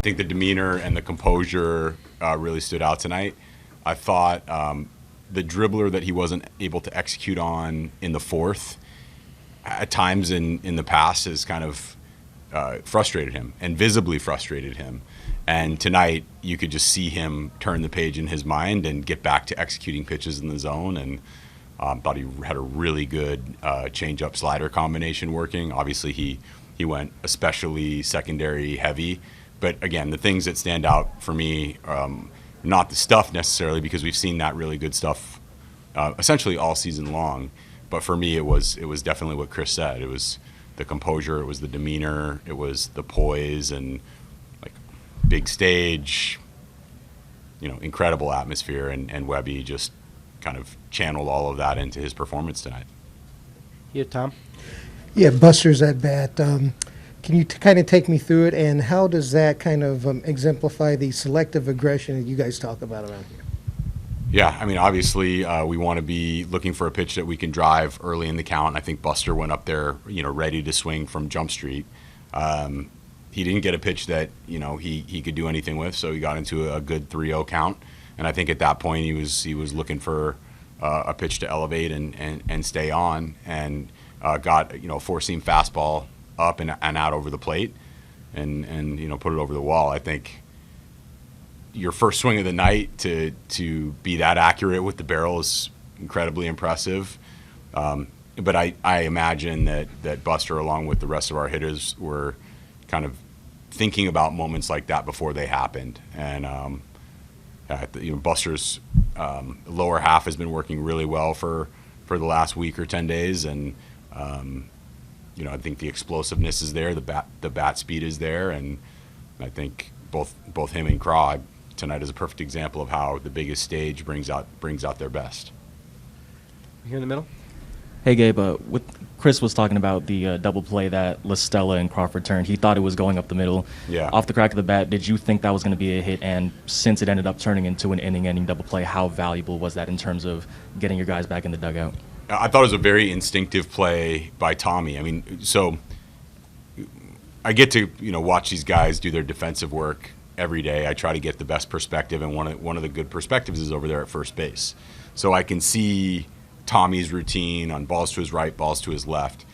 think the demeanor and the composure really stood out tonight. I thought the dribbler that he wasn't able to execute on in the fourth, at times in the past, has kind of frustrated him and visibly frustrated him. And tonight, you could just see him turn the page in his mind and get back to executing pitches in the zone. And thought he had a really good change-up slider combination working. Obviously, he went especially secondary heavy. But again, the things that stand out for me, not the stuff necessarily, because we've seen that really good stuff essentially all season long. But for me, it was definitely what Chris said. It was the composure, it was the demeanor, it was the poise, and like big stage, incredible atmosphere, and Webby just kind of channeled all of that into his performance tonight. Yeah, Tom? Yeah, Buster's at bat. Can you kind of take me through it, and how does that kind of exemplify the selective aggression that you guys talk about around here? Yeah, I mean, obviously, we want to be looking for a pitch that we can drive early in the count. I think Buster went up there, ready to swing from Jump Street. He didn't get a pitch that, he could do anything with, so he got into a good 3-0 count. And I think at that point he was looking for a pitch to elevate and stay on, and got a four-seam fastball up and out over the plate, and put it over the wall. I think your first swing of the night to be that accurate with the barrel is incredibly impressive. But I imagine that Buster, along with the rest of our hitters, were kind of thinking about moments like that before they happened. And Buster's lower half has been working really well for the last week or 10 days, and I think the explosiveness is there, the bat speed is there, and I think both him and Craw tonight is a perfect example of how the biggest stage brings out their best. Here in the middle. Hey, Gabe, Chris was talking about the double play that Stella and Crawford turned. He thought it was going up the middle. Yeah. Off the crack of the bat, did you think that was going to be a hit? And since it ended up turning into an inning-ending double play, how valuable was that in terms of getting your guys back in the dugout? I thought it was a very instinctive play by Tommy. I mean, so I get to watch these guys do their defensive work every day. I try to get the best perspective, and one of the good perspectives is over there at first base. So I can see Tommy's routine on balls to his right, balls to his left.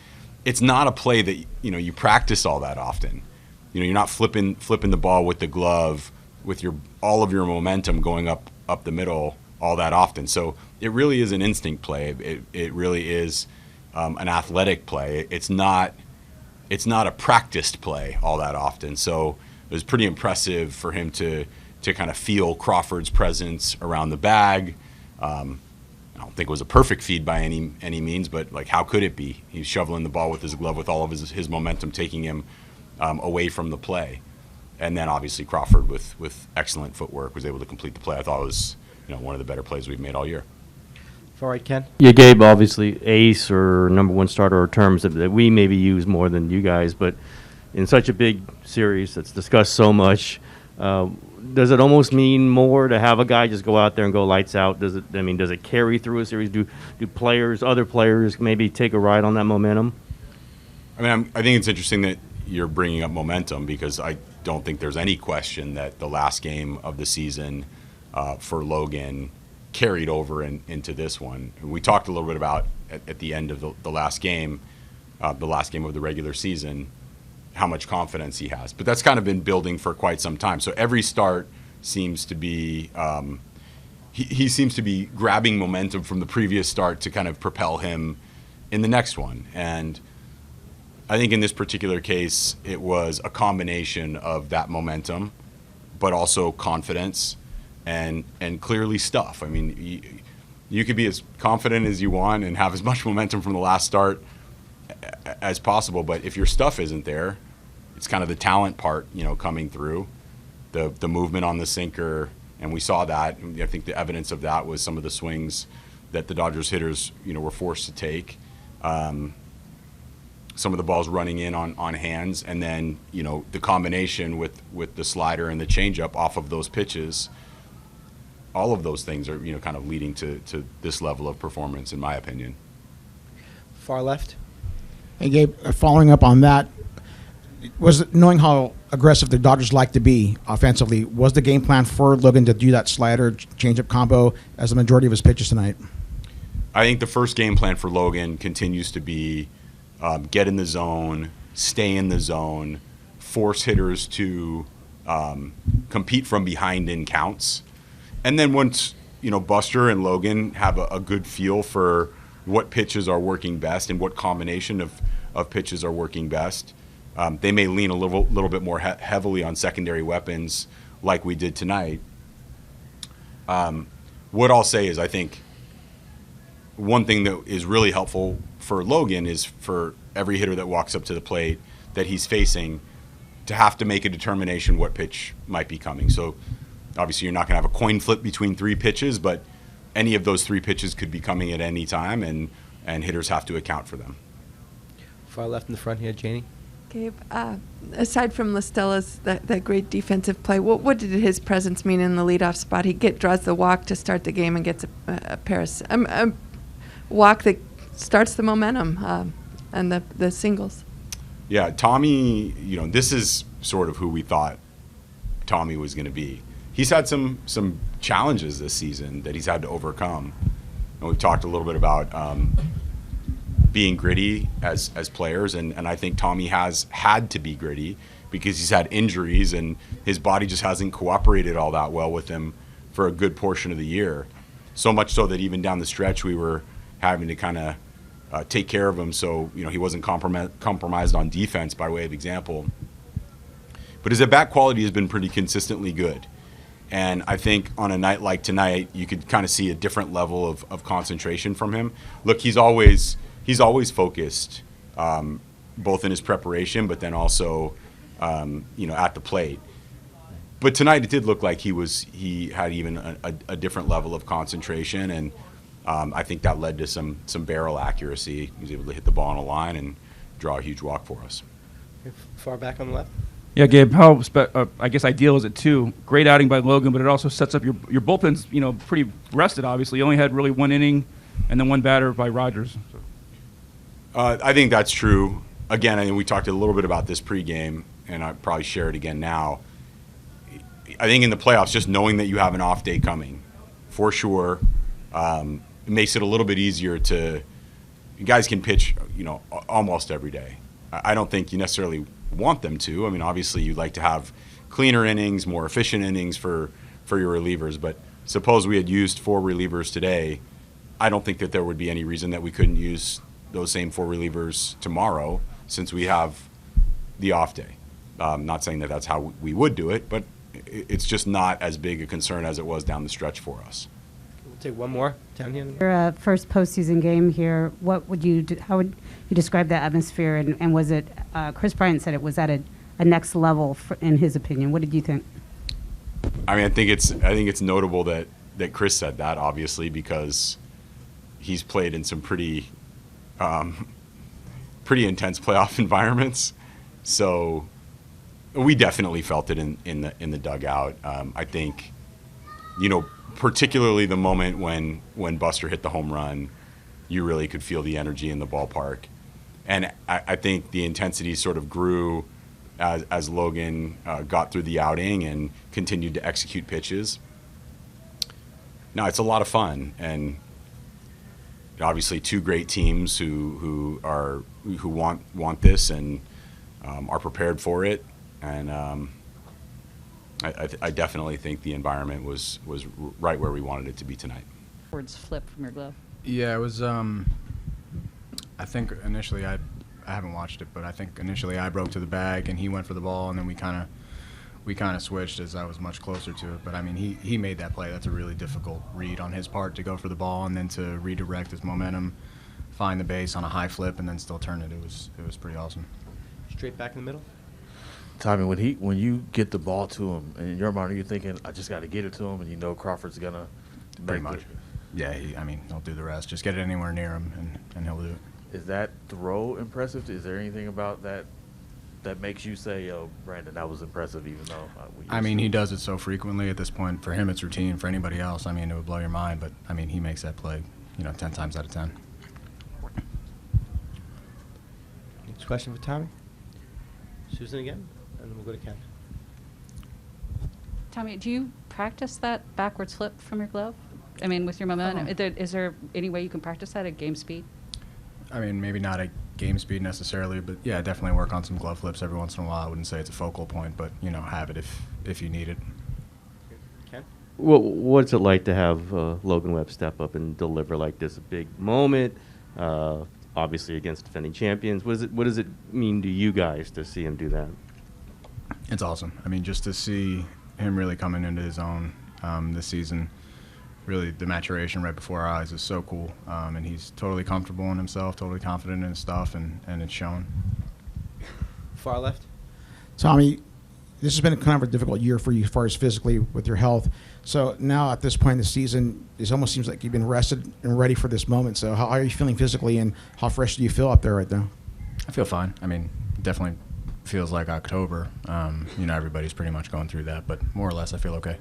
It's not a play that you practice all that often. You're not flipping the ball with the glove with all of your momentum going up the middle all that often. So it really is an instinct play. It really is an athletic play. It's not a practiced play all that often. So it was pretty impressive for him to kind of feel Crawford's presence around the bag. I don't think it was a perfect feed by any means, but like, how could it be? He's shoveling the ball with his glove with all of his momentum taking him away from the play. And then obviously Crawford with excellent footwork was able to complete the play. I thought it was one of the better plays we've made all year. All right, Ken? Yeah, Gabe, obviously ace or number one starter are terms that we maybe use more than you guys, but in such a big series that's discussed so much, does it almost mean more to have a guy just go out there and go lights out? Does it carry through a series? Do other players maybe take a ride on that momentum? I mean, I think it's interesting that you're bringing up momentum, because I don't think there's any question that the last game of the season for Logan carried over into this one. We talked a little bit about at the end of the last game of the regular season, how much confidence he has. But that's kind of been building for quite some time. So every start seems to be he seems to be grabbing momentum from the previous start to kind of propel him in the next one. And I think in this particular case, it was a combination of that momentum, but also confidence and clearly stuff. I mean, you could be as confident as you want and have as much momentum from the last start as possible, but if your stuff isn't there, it's kind of the talent part, coming through, the movement on the sinker, and we saw that. I think the evidence of that was some of the swings that the Dodgers hitters, were forced to take. Some of the balls running in on hands, and then the combination with the slider and the changeup off of those pitches. All of those things are kind of leading to this level of performance, in my opinion. Far left. Hey, Gabe, following up on that, was knowing how aggressive the Dodgers like to be offensively, was the game plan for Logan to do that slider changeup combo as the majority of his pitches tonight? I think the first game plan for Logan continues to be get in the zone, stay in the zone, force hitters to compete from behind in counts. And then once, Buster and Logan have a good feel for what pitches are working best and what combination of pitches are working best, they may lean a little bit more heavily on secondary weapons like we did tonight. What I'll say is I think one thing that is really helpful for Logan is for every hitter that walks up to the plate that he's facing to have to make a determination what pitch might be coming. So obviously you're not going to have a coin flip between 3 pitches, but any of those 3 pitches could be coming at any time, and hitters have to account for them. Far left in the front here, Janie. Gabe, aside from Stella's that great defensive play, what did his presence mean in the leadoff spot? He draws the walk to start the game and gets a walk that starts the momentum and the singles. Yeah, Tommy, this is sort of who we thought Tommy was going to be. He's had some challenges this season that he's had to overcome. And we've talked a little bit about being gritty as players, and I think Tommy has had to be gritty because he's had injuries and his body just hasn't cooperated all that well with him for a good portion of the year. So much so that even down the stretch we were having to kind of take care of him so he wasn't compromised on defense by way of example. But his at-bat quality has been pretty consistently good. And I think on a night like tonight, you could kind of see a different level of concentration from him. Look, he's always focused, both in his preparation, but then also, at the plate. But tonight it did look like he had even a different level of concentration, and I think that led to some barrel accuracy. He was able to hit the ball on a line and draw a huge walk for us. Far back on the left. Yeah, Gabe, how I guess ideal is it too? Great outing by Logan, but it also sets up your bullpen's pretty rested. Obviously, you only had really 1 inning, and then 1 batter by Rogers. So. I think that's true. Again, I think we talked a little bit about this pregame, and I probably share it again now. I think in the playoffs, just knowing that you have an off day coming, for sure, it makes it a little bit easier to. You guys can pitch, almost every day. I don't think you necessarily want them to. I mean, obviously, you'd like to have cleaner innings, more efficient innings for your relievers. But suppose we had used 4 relievers today, I don't think that there would be any reason that we couldn't use those same 4 relievers tomorrow, since we have the off day. Not saying that that's how we would do it, but it's just not as big a concern as it was down the stretch for us. We'll take one more down here. Your first postseason game here, how would you describe the atmosphere, and was it, Chris Bryant said it was at a next level in his opinion. What did you think? I mean, I think it's notable that Chris said that, obviously, because he's played in some pretty intense playoff environments. So we definitely felt it in the dugout. I think, particularly the moment when Buster hit the home run, you really could feel the energy in the ballpark. And I think the intensity sort of grew as Logan got through the outing and continued to execute pitches. Now, it's a lot of fun, and obviously 2 great teams who want this and are prepared for it. And I definitely think the environment was right where we wanted it to be tonight. Words flip from your glove. Yeah, it was. I think initially I haven't watched it, but I think initially I broke to the bag and he went for the ball, and then we kind of switched as I was much closer to it. But I mean, he made that play. That's a really difficult read on his part, to go for the ball and then to redirect his momentum, find the base on a high flip, and then still turn it. It was pretty awesome. Straight back in the middle. Tommy, when you get the ball to him, in your mind, are you thinking, I just got to get it to him, and Crawford's gonna pretty much. Yeah, he'll do the rest. Just get it anywhere near him, and he'll do it. Is that throw impressive? Is there anything about that makes you say, "Yo, Brandon, that was impressive"? Even though he does it so frequently at this point. For him, it's routine. For anybody else, it would blow your mind. But he makes that play, 10 times out of 10. Next question for Tommy. Susan again, and then we'll go to Ken. Tommy, do you practice that backwards flip from your glove? I mean, with your momentum, is there any way you can practice that at game speed? I mean, maybe not at game speed necessarily, but yeah, definitely work on some glove flips every once in a while. I wouldn't say it's a focal point, but have it if you need it. Ken? What's it like to have Logan Webb step up and deliver like this? A big moment, obviously against defending champions. What does it mean to you guys to see him do that? It's awesome. I mean, just to see him really coming into his own this season, really the maturation right before our eyes is so cool. And he's totally comfortable in himself, totally confident in his stuff, and it's shown. Far left. Tommy, this has been kind of a difficult year for you as far as physically with your health. So now at this point in the season, it almost seems like you've been rested and ready for this moment. So how are you feeling physically, and how fresh do you feel up there right now? I feel fine. I mean, definitely feels like October. Everybody's pretty much going through that, but more or less I feel okay.